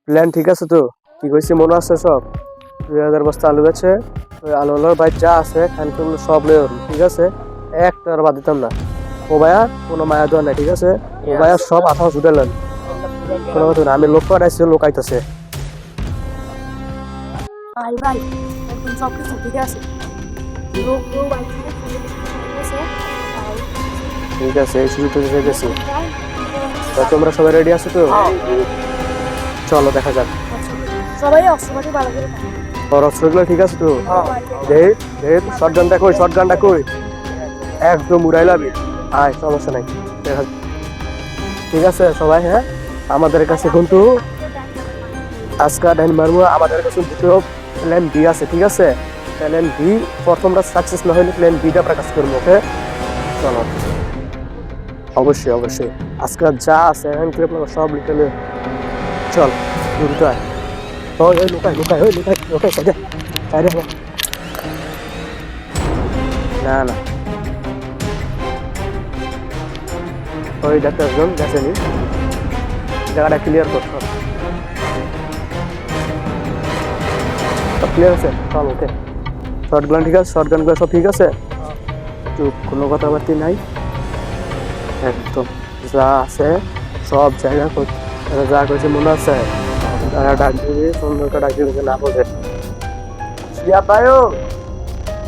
Plan ঠিক আছে তো? কি কইছি মনে আছে সব? 2000 বস্তা আলু গেছে, ওই আলুর ভাই যা আছে খানগুলো সব লয়ে ওর, ঠিক আছে? একটা আর বাদ দিতাম না। ও ভাইয়া কোনো মায়া দেওয়া নাই, ঠিক আছে? ও ভাইয়া সব আঠা ছুটালেন, কোনো কথা না। আমি লোক পাঠাইছি, লোক আইতাছে। ভাই ভাই একদম সব কিছু ঠিক আছে। লোক বাড়ি থেকে ফোনে বলতেছে, ভাই ঠিক আছে, এই সুযোগটা যেতেছি। প্রায় তোমরা সবাই রেডি আছো তো? চলো দেখা যাক। সবাই অস্ত্রপাতি ভালো করে থাকে। তোর অস্ত্রগুলো ঠিক আছে তো? শর্ট গানটা কই, শর্ট গানটা কই? একদম উড়াই লাবি। আয়, সমস্যা নাই, দেখা যাক। ঠিক আছে সবাই, হ্যাঁ আমাদের কাছে কিন্তু আজকে ডাইন মারবো। আমাদের কাছে দুটো প্ল্যান বি আছে, ঠিক আছে? প্ল্যান বি প্রথমটা সাকসেস না হলে প্ল্যান বিটা প্রকাশ করবো, ওকে? চলো, অবশ্যই অবশ্যই আজকে যা আছে সব লিখে নে। চল দ্রুত আয়। ওই ওই লুকাই লুকাই, ওই লুকাই লুকাই সাইডে সাইডে। না না, ওই ডাক্তার জন গেছেনি, জায়গাটা ক্লিয়ার কর। সব ক্লিয়ার আছে, চল ওকে। শর্ট গান ঠিক আছে, শর্ট গানগুলো সব ঠিক আছে? চুপ, কোনো কথাবার্তি নাই, একদম যা আছে সব জায়গা যা করেছে মনে আছে। তারা ডাক দিবি, সুন্দর করে ডাক দিবি, না বোঝে। শিয়া ভাই,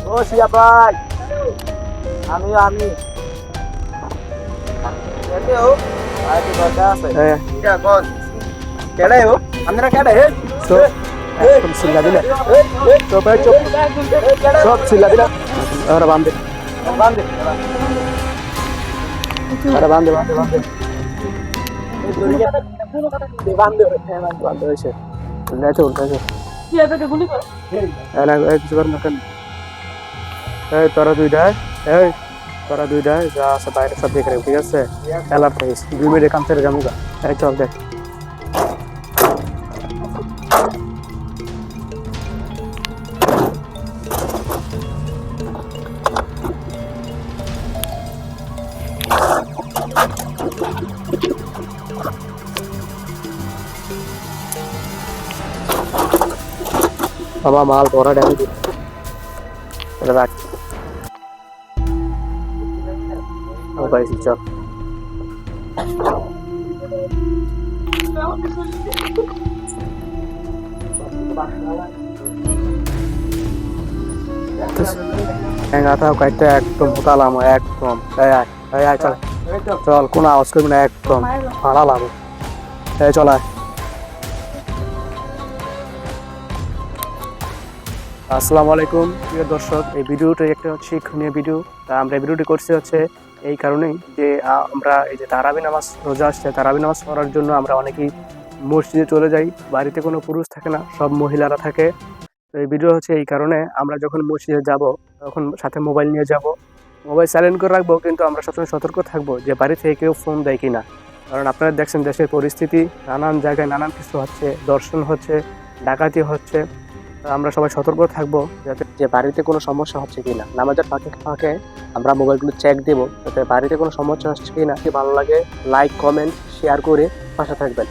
ও শিয়া ভাই, আমি একদম চিল্লা দিলে, চুপ চুপ, সব চিল্লা দিলে। আরে বান্ধে আরে বান্ধে বান্ধে বান্ধে বান্ধে হয়েছে। উল্টাইছে উল্টাইছে, কিছু করেন না কেন? এই তোরা দুইটা যা আছে বাইরে সব দেখে রাখ, ঠিক আছে? খেলার থাকিস 2 মিনিট কাম ছেড়ে যাবো গা। এই চল দেখ। বাবা মাল ভরা ড্যামেজ রাখ, পাইছি। চল কাইতে একদম ভোতালাম, একদম চল চল, কোনো আওয়াজ করবি না, একদম ভাড়া লাগবে। এই চল আয়। আসসালামু আলাইকুম প্রিয় দর্শক, এই ভিডিওটা একটা শিক্ষণীয় ভিডিও। তা আমরা ভিডিওটি করছি হচ্ছে এই কারণেই যে আমরা এই যে তারাবি নামাজ রোজা আসছে, তারাবি নামাজ পড়ার জন্য আমরা অনেকেই মসজিদে চলে যাই। বাড়িতে কোনো পুরুষ থাকে না, সব মহিলারা থাকে। তো এই ভিডিও হচ্ছে এই কারণে, আমরা যখন মসজিদে যাব তখন সাথে মোবাইল নিয়ে যাব, মোবাইল সাইলেন্ট করে রাখবো, কিন্তু আমরা সবসময় সতর্ক থাকবো যে বাড়ি থেকে কেউ ফোন দেয় কিনা। কারণ আপনারা দেখছেন দেশের পরিস্থিতি, নানান জায়গায় নানান কিছু হচ্ছে, দর্শন হচ্ছে, ডাকাতি হচ্ছে। আমরা সবাই সতর্ক থাকবো যাতে যে বাড়িতে কোনো সমস্যা হচ্ছে কিনা। নামাজের ফাঁকে ফাঁকে আমরা মোবাইলগুলো চেক দেবো যাতে বাড়িতে কোনো সমস্যা হচ্ছে কিনা। কি ভালো লাগে লাইক কমেন্ট শেয়ার করে পাশে থাকবেন।